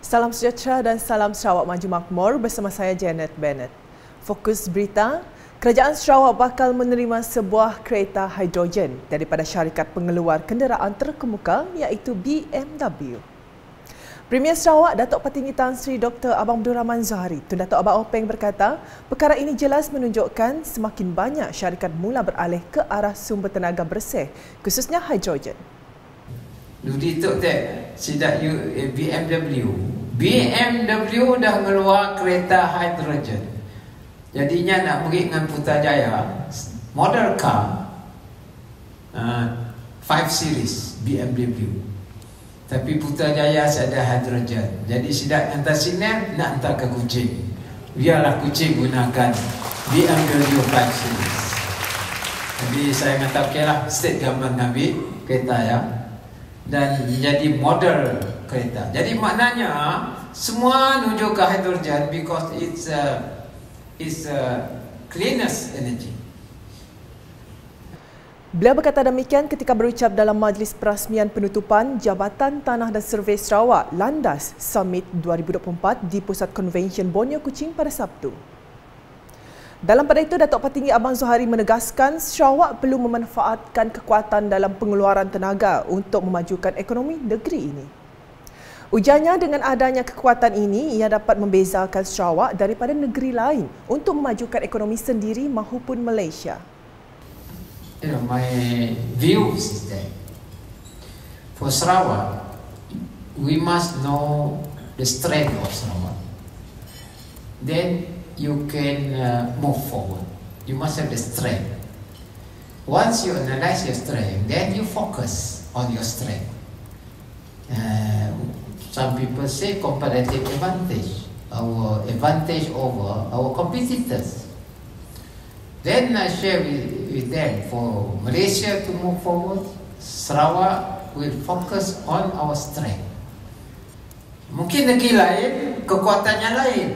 Salam sejahtera dan salam Sarawak Maju Makmur bersama saya Janet Bennett. Fokus berita, Kerajaan Sarawak bakal menerima sebuah kereta hidrogen daripada syarikat pengeluar kenderaan terkemuka iaitu BMW. Premier Sarawak Datuk Petinggi Tan Sri Dr. Abang Abdul Rahman Zohari Tun Datuk Abang Openg berkata, perkara ini jelas menunjukkan semakin banyak syarikat mula beralih ke arah sumber tenaga bersih, khususnya hidrogen. Ludi tok tak sidak BMW dah ngeluar kereta hidrogen. Jadinya nak pergi dengan Putrajaya model car 5 series BMW. Tapi Putrajaya ada hidrogen. Jadi sidak hantar sinyal nak hantar ke Kuching. Biarlah Kuching gunakan BMW 5 series. Jadi saya kata okeylah, state government ambil kereta ya. Dan menjadi model kereta. Jadi maknanya semua menuju ke hidrogen because it's cleanest energy. Beliau berkata demikian ketika berucap dalam majlis perasmian penutupan Jabatan Tanah dan Survey Sarawak Landas Summit 2024 di Pusat Convention Borneo Kuching pada Sabtu. Dalam pada itu, Datuk Petinggi Abang Zohari menegaskan Sarawak perlu memanfaatkan kekuatan dalam pengeluaran tenaga untuk memajukan ekonomi negeri ini. Ujarnya dengan adanya kekuatan ini, ia dapat membezakan Sarawak daripada negeri lain untuk memajukan ekonomi sendiri maupun Malaysia. My view is that for Sarawak, we must know the strength of Sarawak. Then you can move forward. You must have the strength. Once you analyze your strength, then you focus on your strength. Some people say comparative advantage, our advantage over our competitors. Then I share with them, for Malaysia to move forward, Sarawak will focus on our strength. Mungkin negeri lain, kekuatannya lain.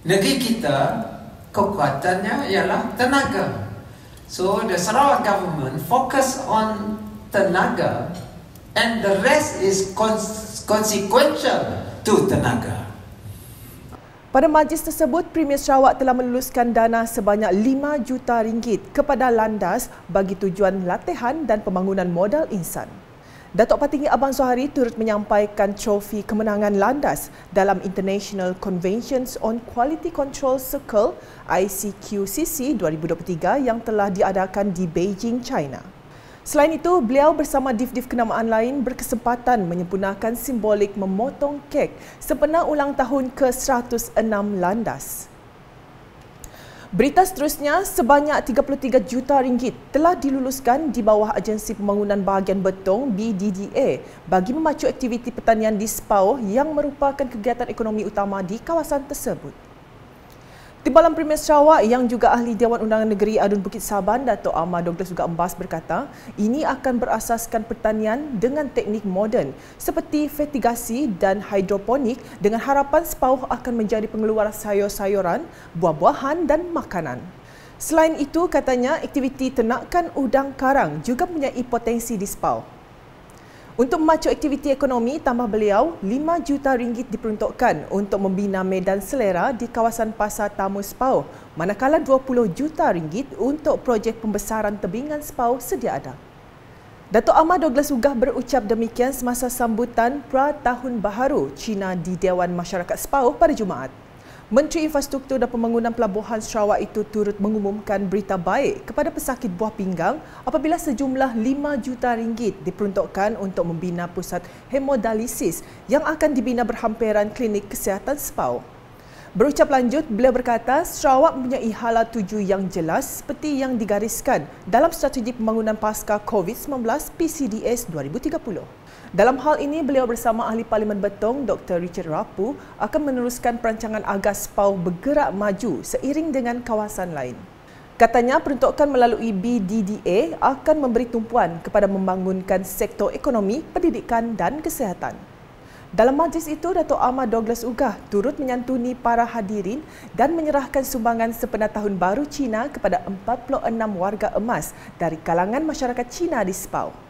Negeri kita, kekuatannya ialah tenaga. So the Sarawak government focus on tenaga and the rest is consequential to tenaga. Pada majlis tersebut, Premier Sarawak telah meluluskan dana sebanyak RM5 juta kepada Landas bagi tujuan latihan dan pembangunan modal insan. Datuk Petinggi Abang Zohari turut menyampaikan trofi kemenangan Landas dalam International Conventions on Quality Control Circle ICQCC 2023 yang telah diadakan di Beijing, China. Selain itu, beliau bersama div-div kenamaan lain berkesempatan menyempurnakan simbolik memotong kek sempena ulang tahun ke-106 Landas. Berita seterusnya, sebanyak RM33 juta telah diluluskan di bawah Agensi Pembangunan Bahagian Betong BDDA bagi memacu aktiviti pertanian di SPAO yang merupakan kegiatan ekonomi utama di kawasan tersebut. Timbalan Premier Sarawak yang juga ahli Dewan Undangan Negeri Adun Bukit Saban, Datuk Ahmad Douglas Uga Embas berkata, ini akan berasaskan pertanian dengan teknik moden seperti fertigasi dan hidroponik dengan harapan SPAO akan menjadi pengeluar sayur-sayuran, buah-buahan dan makanan. Selain itu, katanya aktiviti ternakan udang karang juga mempunyai potensi di SPAO. Untuk memacu aktiviti ekonomi, tambah beliau, RM5 juta diperuntukkan untuk membina medan selera di kawasan Pasar Tamu SPAO, manakala RM20 juta untuk projek pembesaran tebingan SPAO sedia ada. Datuk Ahmad Douglas Ugah berucap demikian semasa sambutan pra-Tahun Baharu Cina di Dewan Masyarakat SPAO pada Jumaat. Menteri Infrastruktur dan Pembangunan Pelabuhan Sarawak itu turut mengumumkan berita baik kepada pesakit buah pinggang apabila sejumlah RM5 juta diperuntukkan untuk membina pusat hemodialisis yang akan dibina berhampiran klinik kesihatan SPAO. Berucap lanjut, beliau berkata Sarawak mempunyai hala tuju yang jelas seperti yang digariskan dalam Strategi Pembangunan Pasca COVID-19 PCDS 2030. Dalam hal ini, beliau bersama Ahli Parlimen Betong Dr. Richard Rapu akan meneruskan perancangan agar SPAO bergerak maju seiring dengan kawasan lain. Katanya peruntukan melalui BDDA akan memberi tumpuan kepada membangunkan sektor ekonomi, pendidikan dan kesihatan. Dalam majlis itu, Datuk Ahmad Douglas Ugah turut menyantuni para hadirin dan menyerahkan sumbangan sempena Tahun Baru Cina kepada 46 warga emas dari kalangan masyarakat Cina di SPAO.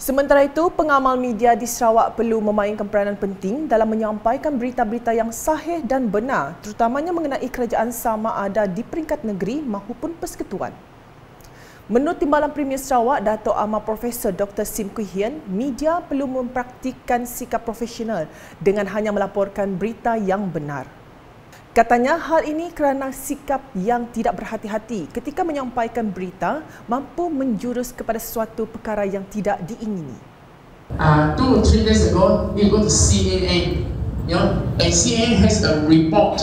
Sementara itu, pengamal media di Sarawak perlu memainkan peranan penting dalam menyampaikan berita-berita yang sahih dan benar, terutamanya mengenai kerajaan sama ada di peringkat negeri maupun persekutuan. Menurut Timbalan Premier Sarawak, Dato' Amar Profesor Dr. Sim Kui Hian, media perlu mempraktikkan sikap profesional dengan hanya melaporkan berita yang benar. Katanya hal ini kerana sikap yang tidak berhati-hati ketika menyampaikan berita mampu menjurus kepada sesuatu perkara yang tidak diingini. 2 or 3 days ago, we go to CNN, and CNN has a report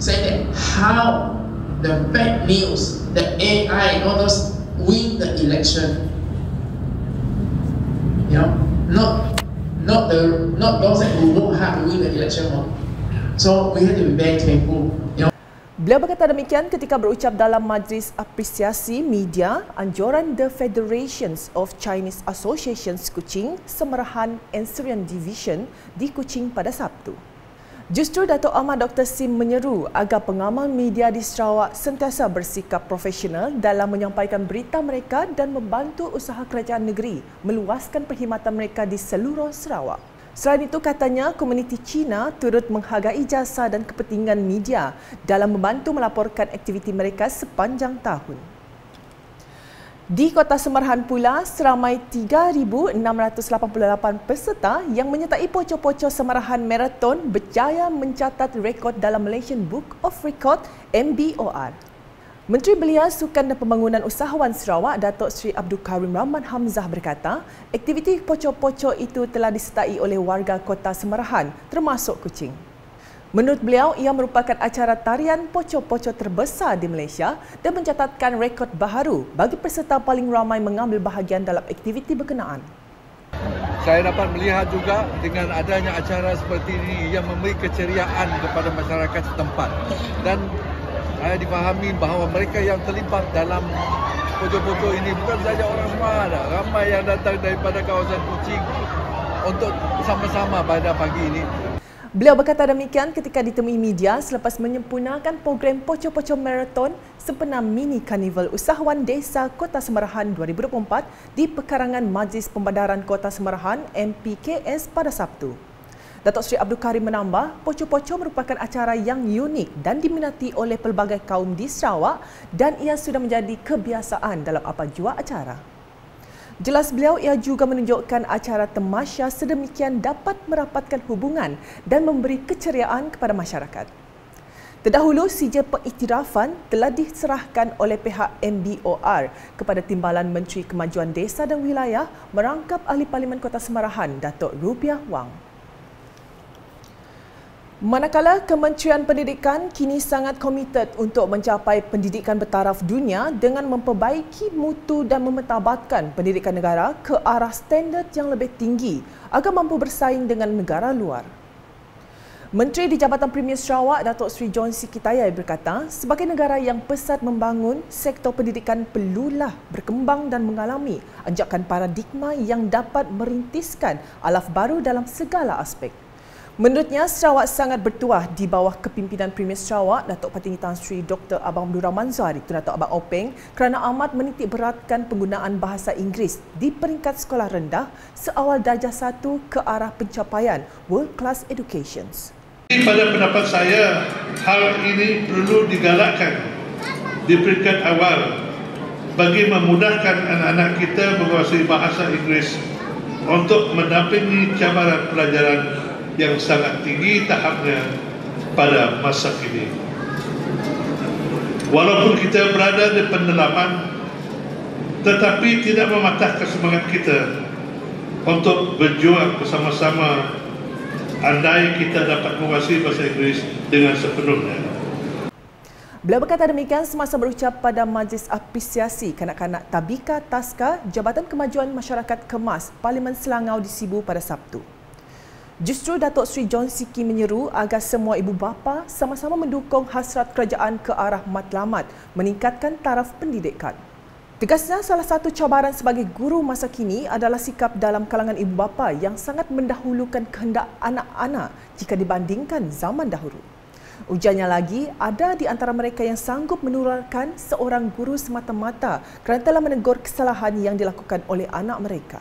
saying that how the bad news, the AI, and all those win the election. Not those who work hard to win the election. So we have to be very careful. Beliau berkata demikian ketika berucap dalam Majlis Apresiasi Media Anjuran The Federations of Chinese Associations Kuching Semerahan Enserian Division di Kuching pada Sabtu. Justru Dato' Amar Dr. Sim menyeru agar pengamal media di Sarawak sentiasa bersikap profesional dalam menyampaikan berita mereka dan membantu usaha kerajaan negeri meluaskan perkhidmatan mereka di seluruh Sarawak. Selain itu, katanya komuniti Cina turut menghargai jasa dan kepentingan media dalam membantu melaporkan aktiviti mereka sepanjang tahun. Di Kota Semerahan pula, seramai 3,688 peserta yang menyertai pocong-pocong Semerahan Marathon berjaya mencatat rekod dalam Malaysian Book of Record MBOR. Menteri Belia, Sukan dan Pembangunan Usahawan Sarawak, Datuk Seri Abdul Karim Rahman Hamzah berkata, aktiviti pocong-pocong itu telah disertai oleh warga Kota Semerahan, termasuk Kuching. Menurut beliau, ia merupakan acara tarian pocong-pocong terbesar di Malaysia dan mencatatkan rekod baharu bagi peserta paling ramai mengambil bahagian dalam aktiviti berkenaan. Saya dapat melihat juga dengan adanya acara seperti ini yang memberi keceriaan kepada masyarakat setempat dan saya difahami bahawa mereka yang terlibat dalam pocong-pocong ini bukan saja orang Semerahan, ramai yang datang daripada kawasan Kuching untuk bersama-sama pada pagi ini. Beliau berkata demikian ketika ditemui media selepas menyempurnakan program Pocong-Pocong Marathon sempena mini karnival usahawan desa Kota Semerahan 2024 di pekarangan Majlis Pembandaran Kota Semerahan MPKS pada Sabtu. Datuk Seri Abdul Karim menambah, pocong-pocong merupakan acara yang unik dan diminati oleh pelbagai kaum di Sarawak dan ia sudah menjadi kebiasaan dalam apa jua acara. Jelas beliau, ia juga menunjukkan acara temasya sedemikian dapat merapatkan hubungan dan memberi keceriaan kepada masyarakat. Terdahulu, sijil pengiktirafan telah diserahkan oleh pihak MBOR kepada Timbalan Menteri Kemajuan Desa dan Wilayah merangkap Ahli Parlimen Kota Semerahan, Datuk Rubiah Wang. Manakala Kementerian Pendidikan kini sangat komited untuk mencapai pendidikan bertaraf dunia dengan memperbaiki mutu dan memetabatkan pendidikan negara ke arah standard yang lebih tinggi agar mampu bersaing dengan negara luar. Menteri di Jabatan Premier Sarawak, Datuk Seri John Sikitayai berkata, sebagai negara yang pesat membangun, sektor pendidikan perlulah berkembang dan mengalami anjakan paradigma yang dapat merintiskan alaf baru dalam segala aspek. Menurutnya, Sarawak sangat bertuah di bawah kepimpinan Premier Sarawak, Datuk Patinggi Tan Sri Dr. Abang Abdul Rahman Zahari, Datuk Abang Openg kerana amat menitik beratkan penggunaan bahasa Inggeris di peringkat sekolah rendah seawal darjah 1 ke arah pencapaian World Class Education. Pada pendapat saya, hal ini perlu digalakkan di peringkat awal bagi memudahkan anak-anak kita menguasai bahasa Inggeris untuk mendampingi cabaran pelajaran yang sangat tinggi tahapnya pada masa kini. Walaupun kita berada di pendalaman, tetapi tidak mematahkan semangat kita untuk berjuang bersama-sama andai kita dapat menguasai bahasa Inggeris dengan sepenuhnya. Beliau berkata demikian semasa berucap pada Majlis Apresiasi Kanak-Kanak Tabika Taska Jabatan Kemajuan Masyarakat Kemas Parlimen Selangau di Sibu pada Sabtu. Justru Datuk Seri John Siki menyeru agar semua ibu bapa sama-sama mendukung hasrat kerajaan ke arah matlamat meningkatkan taraf pendidikan. Tegasnya, salah satu cabaran sebagai guru masa kini adalah sikap dalam kalangan ibu bapa yang sangat mendahulukan kehendak anak-anak jika dibandingkan zaman dahulu. Ujarnya lagi, ada di antara mereka yang sanggup menularkan seorang guru semata-mata kerana telah menegur kesalahan yang dilakukan oleh anak mereka.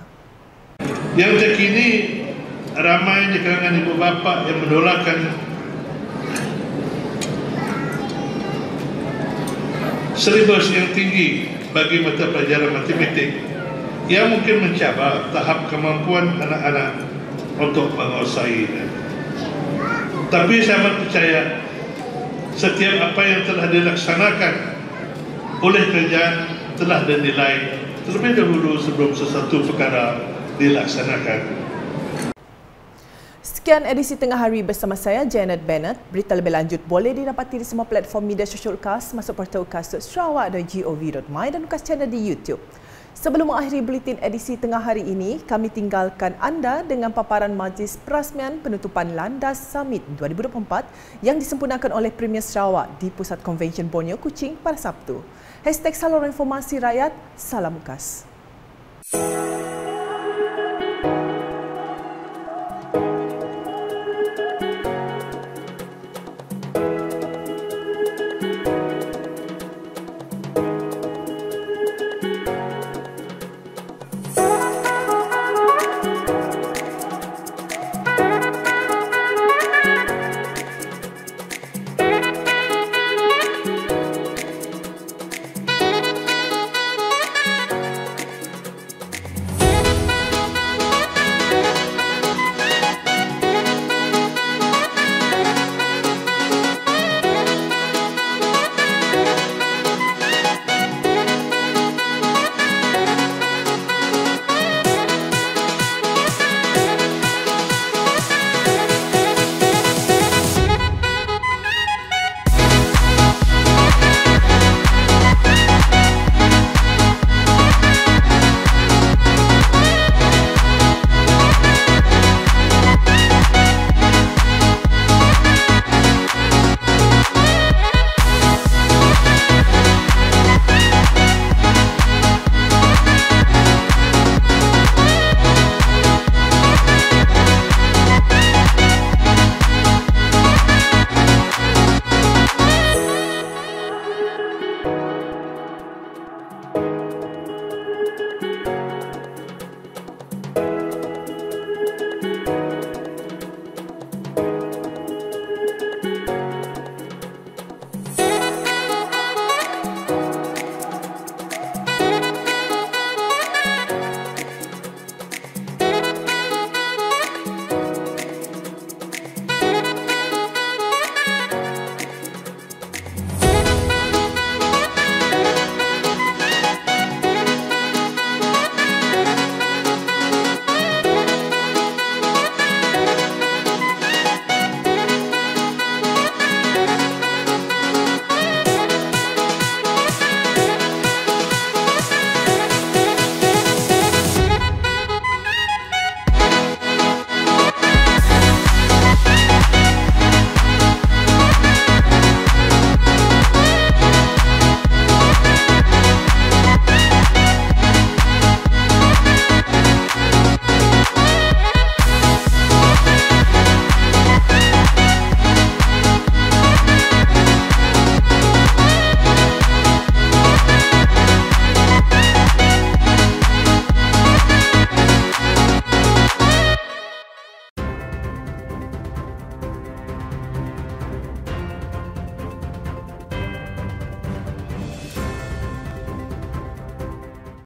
Yang terkini, ramai di kalangan ibu bapa yang mendolakkan silibus yang tinggi bagi mata pelajaran matematik yang mungkin mencabar tahap kemampuan anak-anak untuk menguasainya. Tapi saya percaya setiap apa yang telah dilaksanakan oleh kerajaan telah dinilai terlebih dahulu sebelum sesuatu perkara dilaksanakan. Sekian edisi Tengah Hari bersama saya, Janet Bennett. Berita lebih lanjut boleh didapati di semua platform media sosial UKAS, masuk portal ukas.sarawak.gov.my dan UKAS channel di YouTube. Sebelum mengakhiri buletin edisi Tengah Hari ini, kami tinggalkan anda dengan paparan Majlis Perasmian Penutupan Landas Summit 2024 yang disempurnakan oleh Premier Sarawak di Pusat Konvensyen Borneo, Kuching pada Sabtu. #Saluran Informasi Rakyat, Salam UKAS.